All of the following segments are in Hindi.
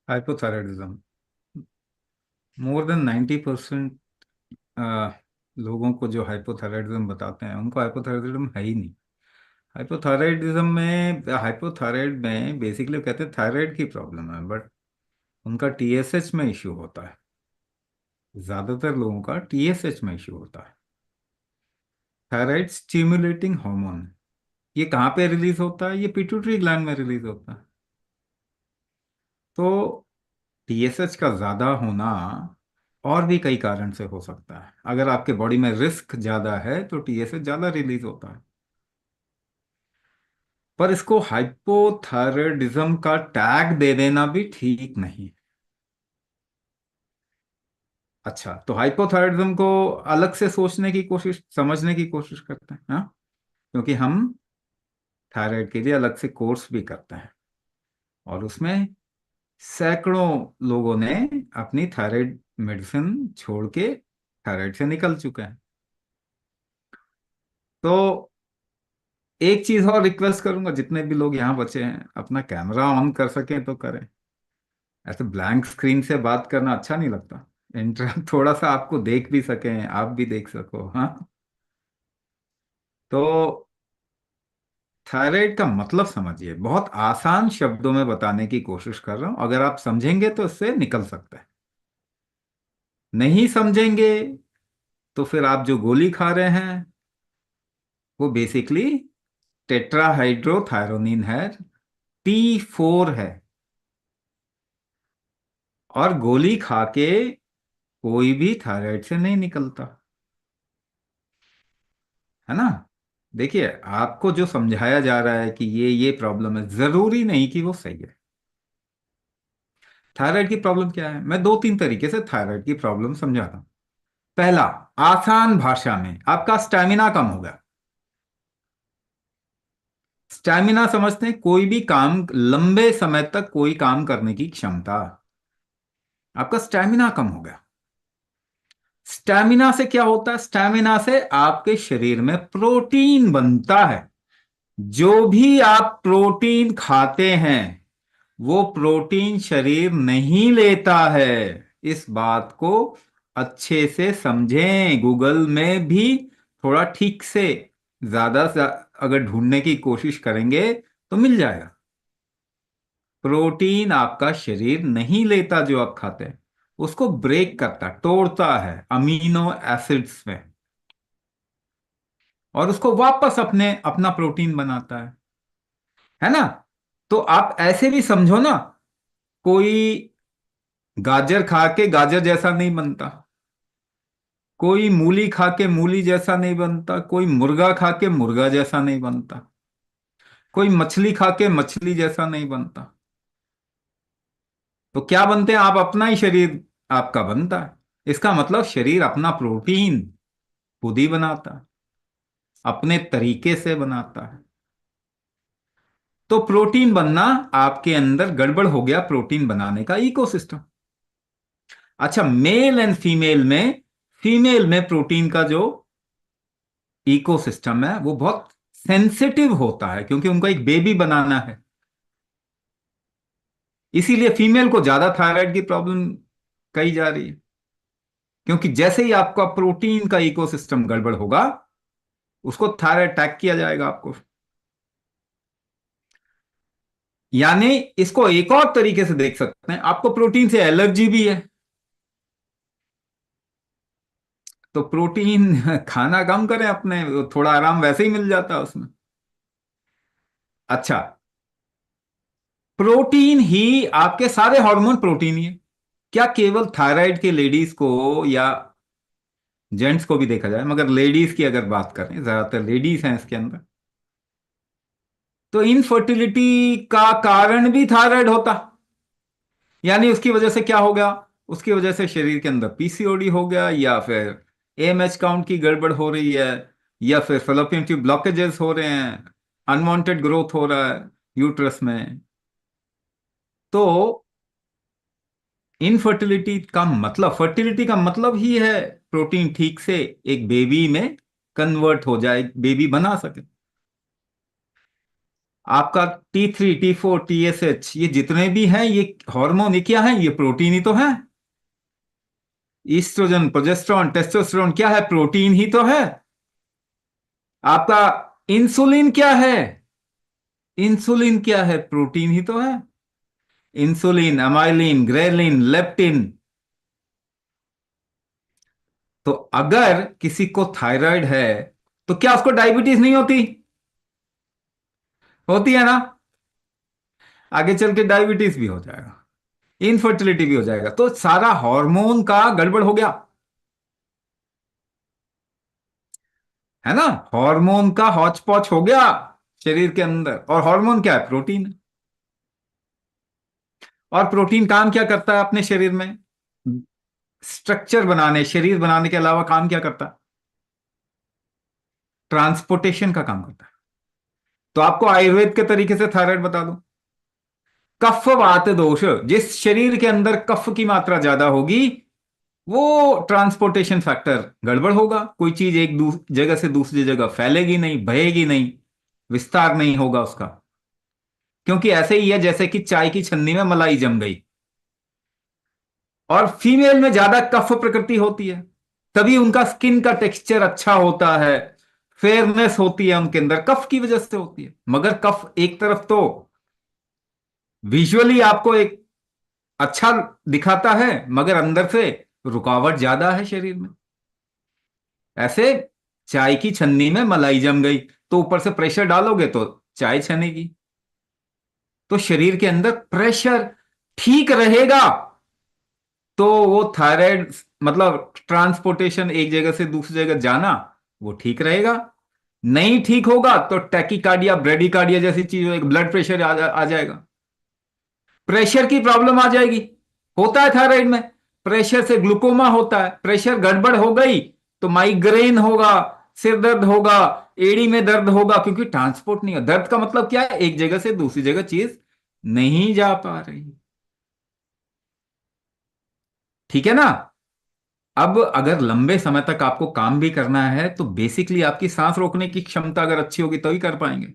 हाइपोथायराइडिज्म। मोर देन 90% लोगों को जो हाइपोथायराइडिज्म बताते हैं उनको हाइपोथायराइडिज्म है ही नहीं। हाइपोथायराइड में बेसिकली कहते हैं थायराइड की प्रॉब्लम है, बट उनका टीएसएच में इश्यू होता है। ज्यादातर लोगों का टीएसएच में इश्यू होता है। थायराइड स्टिमुलेटिंग हार्मोन, ये कहाँ पे रिलीज होता है? ये पिट्यूटरी ग्लैंड में रिलीज होता है। तो टीएसएच का ज्यादा होना और भी कई कारण से हो सकता है। अगर आपके बॉडी में रिस्क ज्यादा है तो टीएसएच ज्यादा रिलीज होता है। पर इसको हाइपोथायराइडिज्म का टैग दे देना भी ठीक नहीं। अच्छा, तो हाइपोथायराइडिज्म को अलग से सोचने की कोशिश, समझने की कोशिश करते हैं, हाँ। क्योंकि हम थायराइड के लिए अलग से कोर्स भी करते हैं, और उसमें सैकड़ों लोगों ने अपनी थायराइड मेडिसिन छोड़ के थायराइड से निकल चुके हैं। तो एक चीज और रिक्वेस्ट करूंगा, जितने भी लोग यहाँ बचे हैं, अपना कैमरा ऑन कर सकें तो करें। ऐसे ब्लैंक स्क्रीन से बात करना अच्छा नहीं लगता। इंटर थोड़ा सा आपको देख भी सकें, आप भी देख सको, हाँ। तो थायराइड का मतलब समझिए, बहुत आसान शब्दों में बताने की कोशिश कर रहा हूं। अगर आप समझेंगे तो इससे निकल सकते हैं, नहीं समझेंगे तो फिर आप जो गोली खा रहे हैं वो बेसिकली टेट्राहाइड्रोथायरोनिन है, T4 है। और गोली खा के कोई भी थायराइड से नहीं निकलता, है ना। देखिए, आपको जो समझाया जा रहा है कि ये प्रॉब्लम है, जरूरी नहीं कि वो सही है। थायराइड की प्रॉब्लम क्या है, मैं दो तीन तरीके से थायराइड की प्रॉब्लम समझाता हूं। पहला, आसान भाषा में, आपका स्टैमिना कम हो गया। स्टैमिना समझते हैं? कोई भी काम, लंबे समय तक कोई काम करने की क्षमता, आपका स्टैमिना कम हो गया। स्टैमिना से क्या होता है? स्टैमिना से आपके शरीर में प्रोटीन बनता है। जो भी आप प्रोटीन खाते हैं वो प्रोटीन शरीर नहीं लेता है। इस बात को अच्छे से समझें। गूगल में भी थोड़ा ठीक से, ज्यादा से अगर ढूंढने की कोशिश करेंगे तो मिल जाएगा। प्रोटीन आपका शरीर नहीं लेता, जो आप खाते हैं उसको ब्रेक करता, तोड़ता है अमीनो एसिड्स में, और उसको वापस अपने अपना प्रोटीन बनाता है ना। तो आप ऐसे भी समझो ना, कोई गाजर खा के गाजर जैसा नहीं बनता, कोई मूली खा के मूली जैसा नहीं बनता, कोई मुर्गा खा के मुर्गा जैसा नहीं बनता, कोई मछली खा के मछली जैसा नहीं बनता। तो क्या बनते हैं? आप अपना ही शरीर आपका बनता है। इसका मतलब शरीर अपना प्रोटीन खुद ही बनाता है, अपने तरीके से बनाता है। तो प्रोटीन बनना, आपके अंदर गड़बड़ हो गया प्रोटीन बनाने का इकोसिस्टम। अच्छा, मेल एंड फीमेल में प्रोटीन का जो इकोसिस्टम है वो बहुत सेंसिटिव होता है, क्योंकि उनको एक बेबी बनाना है। इसीलिए फीमेल को ज्यादा थायराइड की प्रॉब्लम कही जा रही है, क्योंकि जैसे ही आपका प्रोटीन का इकोसिस्टम गड़बड़ होगा, उसको थायराइड अटैक किया जाएगा आपको। यानी इसको एक और तरीके से देख सकते हैं, आपको प्रोटीन से एलर्जी भी है, तो प्रोटीन खाना कम करें अपने, थोड़ा आराम वैसे ही मिल जाता है उसमें। अच्छा, प्रोटीन ही, आपके सारे हार्मोन प्रोटीन ही है। क्या केवल थायराइड के लेडीज को, या जेंट्स को भी देखा जाए, मगर लेडीज की अगर बात करें, ज्यादातर लेडीज हैं इसके अंदर, तो इनफर्टिलिटी का कारण भी थायराइड होता। यानी उसकी वजह से क्या हो गया? उसकी वजह से शरीर के अंदर पीसीओडी हो गया, या फिर एएमएच काउंट की गड़बड़ हो रही है, या फिर फैलोपियन ट्यूब ब्लॉकेजेस हो रहे हैं, अनवांटेड ग्रोथ हो रहा है यूट्रस में। तो इनफर्टिलिटी का मतलब, फर्टिलिटी का मतलब ही है प्रोटीन ठीक से एक बेबी में कन्वर्ट हो जाए, बेबी बना सके। आपका T3 T4 TSH, ये जितने भी हैं ये हार्मोन, ये क्या है? ये प्रोटीन ही तो है। ईस्ट्रोजन, प्रोजेस्टेरॉन, टेस्टोस्टेरोन क्या है? प्रोटीन ही तो है। आपका इंसुलिन क्या है? इंसुलिन क्या है? प्रोटीन ही तो है। Insulin, amylin, ghrelin, leptin. तो अगर किसी को थायराइड है तो क्या उसको डायबिटीज नहीं होती? होती है ना। आगे चल के डायबिटीज भी हो जाएगा, इनफर्टिलिटी भी हो जाएगा, तो सारा हार्मोन का गड़बड़ हो गया, है ना। हार्मोन का हौच पौच हो गया शरीर के अंदर। और हार्मोन क्या है? प्रोटीन है। और प्रोटीन काम क्या करता है अपने शरीर में? स्ट्रक्चर बनाने, शरीर बनाने के अलावा काम क्या करता है? ट्रांसपोर्टेशन का काम करता है। तो आपको आयुर्वेद के तरीके से थायराइड बता दूं। कफ वात दोष, जिस शरीर के अंदर कफ की मात्रा ज्यादा होगी, वो ट्रांसपोर्टेशन फैक्टर गड़बड़ होगा। कोई चीज एक जगह से दूसरी जगह फैलेगी नहीं, बहेगी नहीं, विस्तार नहीं होगा उसका। क्योंकि ऐसे ही है जैसे कि चाय की छन्नी में मलाई जम गई। और फीमेल में ज्यादा कफ प्रकृति होती है, तभी उनका स्किन का टेक्सचर अच्छा होता है, फेयरनेस होती है उनके अंदर, कफ की वजह से होती है। मगर कफ एक तरफ तो विजुअली आपको एक अच्छा दिखाता है, मगर अंदर से रुकावट ज्यादा है शरीर में। ऐसे चाय की छन्नी में मलाई जम गई, तो ऊपर से प्रेशर डालोगे तो चाय छनेगी। तो शरीर के अंदर प्रेशर ठीक रहेगा तो वो थायराइड, मतलब ट्रांसपोर्टेशन एक जगह से दूसरी जगह जाना, वो ठीक रहेगा। नहीं ठीक होगा तो टैकीकार्डिया, ब्रेडिकार्डिया जैसी चीज, एक ब्लड प्रेशर आ जाएगा, प्रेशर की प्रॉब्लम आ जाएगी। होता है थायराइड में, प्रेशर से ग्लूकोमा होता है। प्रेशर गड़बड़ हो गई तो माइग्रेन होगा, सिर दर्द होगा, एड़ी में दर्द होगा, क्योंकि ट्रांसपोर्ट नहीं है। दर्द का मतलब क्या है? एक जगह से दूसरी जगह चीज नहीं जा पा रही। ठीक है ना। अब अगर लंबे समय तक आपको काम भी करना है तो बेसिकली आपकी सांस रोकने की क्षमता अगर अच्छी होगी तभी कर पाएंगे।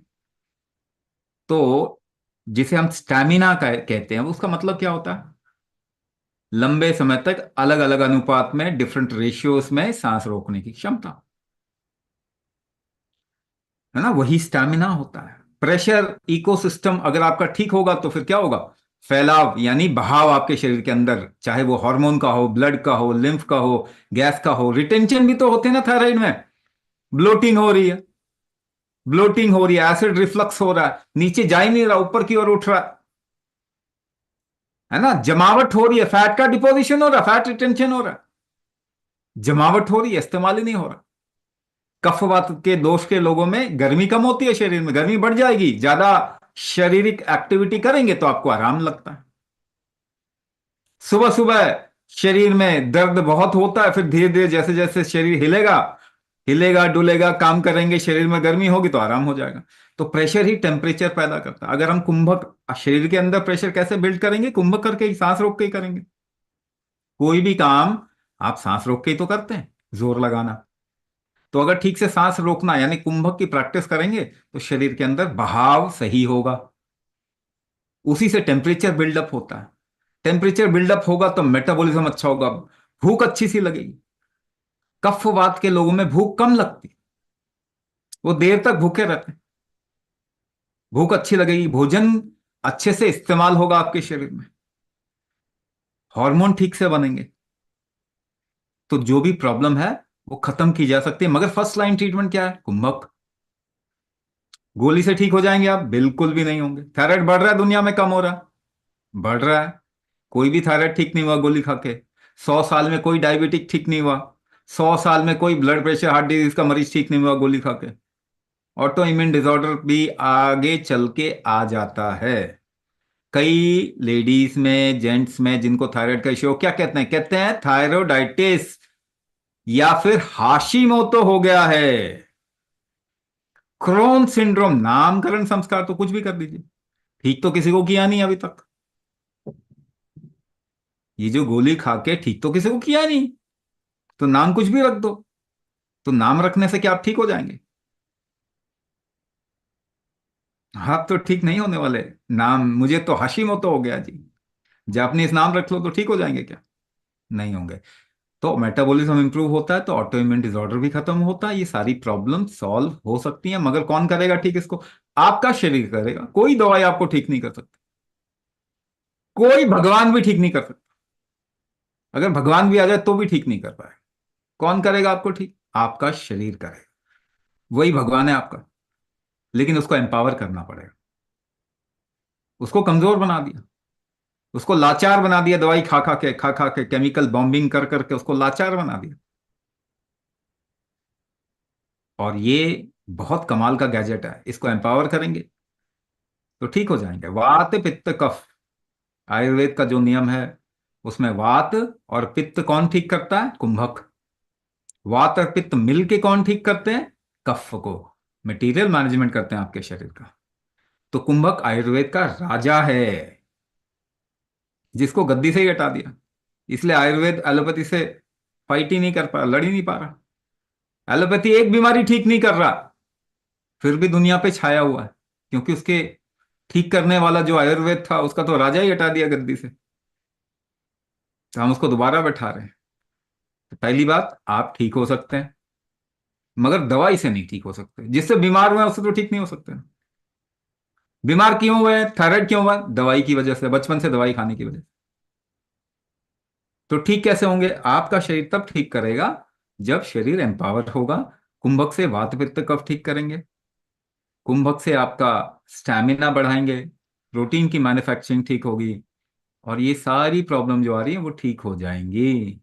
तो जिसे हम स्टैमिना कहते हैं, उसका मतलब क्या होता है? लंबे समय तक अलग अलग अनुपात में, डिफरेंट रेशियोज में सांस रोकने की क्षमता, है ना, वही स्टैमिना होता है। प्रेशर इकोसिस्टम अगर आपका ठीक होगा तो फिर क्या होगा? फैलाव यानी बहाव आपके शरीर के अंदर, चाहे वो हार्मोन का हो, ब्लड का हो, लिम्फ का हो, गैस का हो। रिटेंशन भी तो होते हैं ना थायराइड में। ब्लोटिंग हो रही है, ब्लोटिंग हो रही है, एसिड रिफ्लक्स हो रहा है, नीचे जा ही नहीं रहा, ऊपर की ओर उठ रहा है ना। जमावट हो रही है, फैट का डिपोजिशन हो रहा है, फैट रिटेंशन हो रहा है। जमावट हो रही है, इस्तेमाल ही नहीं हो रहा। कफवात के दोष के लोगों में गर्मी कम होती है, शरीर में गर्मी बढ़ जाएगी, ज्यादा शारीरिक एक्टिविटी करेंगे तो आपको आराम लगता है। सुबह सुबह शरीर में दर्द बहुत होता है, फिर धीरे धीरे जैसे जैसे शरीर हिलेगा, हिलेगा डुलेगा, काम करेंगे, शरीर में गर्मी होगी तो आराम हो जाएगा। तो प्रेशर ही टेम्परेचर पैदा करता है। अगर हम कुंभक, शरीर के अंदर प्रेशर कैसे बिल्ड करेंगे? कुंभक करके ही, सांस रोक के ही करेंगे। कोई भी काम आप सांस रोक के ही तो करते हैं, जोर लगाना। तो अगर ठीक से सांस रोकना यानी कुंभक की प्रैक्टिस करेंगे तो शरीर के अंदर बहाव सही होगा। उसी से टेम्परेचर बिल्डअप होता है। टेम्परेचर बिल्डअप होगा तो मेटाबॉलिज्म अच्छा होगा, भूख अच्छी सी लगेगी। कफवात के लोगों में भूख कम लगती, वो देर तक भूखे रहते हैं। भूख अच्छी लगेगी, भोजन अच्छे से इस्तेमाल होगा आपके शरीर में, हार्मोन ठीक से बनेंगे, तो जो भी प्रॉब्लम है वो खत्म की जा सकती है। मगर फर्स्ट लाइन ट्रीटमेंट क्या है? कुंभक। गोली से ठीक हो जाएंगे आप? बिल्कुल भी नहीं होंगे। थायराइड बढ़ रहा है दुनिया में, कम हो रहा है? बढ़ रहा है। कोई भी थायराइड ठीक नहीं हुआ गोली खा के। 100 साल में कोई डायबिटिक ठीक नहीं हुआ। 100 साल में कोई ब्लड प्रेशर, हार्ट डिजीज का मरीज ठीक नहीं हुआ गोली खा के। ऑटो इम्यून डिसऑर्डर भी आगे चल के आ जाता है। कई लेडीज में, जेंट्स में जिनको थायराइड का इश्यू, क्या कहते हैं? कहते हैं थायरोडाइटिस या फिर हाशिमोतो हो गया है। क्रोन सिंड्रोम, नामकरण संस्कार तो कुछ भी कर दीजिए, ठीक तो किसी को किया नहीं अभी तक। ये जो गोली खा के ठीक तो किसी को किया नहीं, तो नाम कुछ भी रख दो। तो नाम रखने से क्या आप ठीक हो जाएंगे? हाथ तो ठीक नहीं होने वाले। नाम मुझे तो हाशिमोतो हो गया जी। जापानीज नाम रख लो तो ठीक हो जाएंगे क्या? नहीं होंगे। तो मेटाबॉलिज्म इंप्रूव होता है तो ऑटो इम्यून डिसऑर्डर भी खत्म होता है, ये सारी प्रॉब्लम सॉल्व हो सकती हैं। मगर कौन करेगा ठीक इसको? आपका शरीर करेगा। कोई दवाई आपको ठीक नहीं कर सकती। कोई भगवान भी ठीक नहीं कर सकता। अगर भगवान भी आ जाए तो भी ठीक नहीं कर पाए। कौन करेगा आपको ठीक? आपका शरीर करेगा। वही भगवान है आपका। लेकिन उसको एम्पावर करना पड़ेगा। उसको कमजोर बना दिया। उसको लाचार बना दिया, दवाई खा खा के केमिकल बॉम्बिंग कर करके उसको लाचार बना दिया। और ये बहुत कमाल का गैजेट है, इसको एम्पावर करेंगे तो ठीक हो जाएंगे। वात पित्त कफ, आयुर्वेद का जो नियम है उसमें वात और पित्त कौन ठीक करता है? कुंभक। वात और पित्त मिलके कौन ठीक करते हैं? कफ को। मटेरियल मैनेजमेंट करते हैं आपके शरीर का। तो कुंभक आयुर्वेद का राजा है, जिसको गद्दी से ही हटा दिया। इसलिए आयुर्वेद एलोपैथी से फाइट ही नहीं कर पा रहा, लड़ ही नहीं पा रहा। एलोपैथी एक बीमारी ठीक नहीं कर रहा, फिर भी दुनिया पे छाया हुआ है। क्योंकि उसके ठीक करने वाला जो आयुर्वेद था उसका तो राजा ही हटा दिया गद्दी से। तो हम उसको दोबारा बैठा रहे हैं। तो पहली बात, आप ठीक हो सकते हैं मगर दवाई से नहीं ठीक हो सकते। जिससे बीमार हुए हैं उससे तो ठीक नहीं हो सकते। बीमार क्यों हुए? थायराइड क्यों हुआ? दवाई की वजह से, बचपन से दवाई खाने की वजह से। तो ठीक कैसे होंगे? आपका शरीर तब ठीक करेगा जब शरीर एम्पावर होगा। कुंभक से वात पित्त कफ ठीक करेंगे। कुंभक से आपका स्टैमिना बढ़ाएंगे। प्रोटीन की मैन्युफैक्चरिंग ठीक होगी। और ये सारी प्रॉब्लम जो आ रही है वो ठीक हो जाएंगी।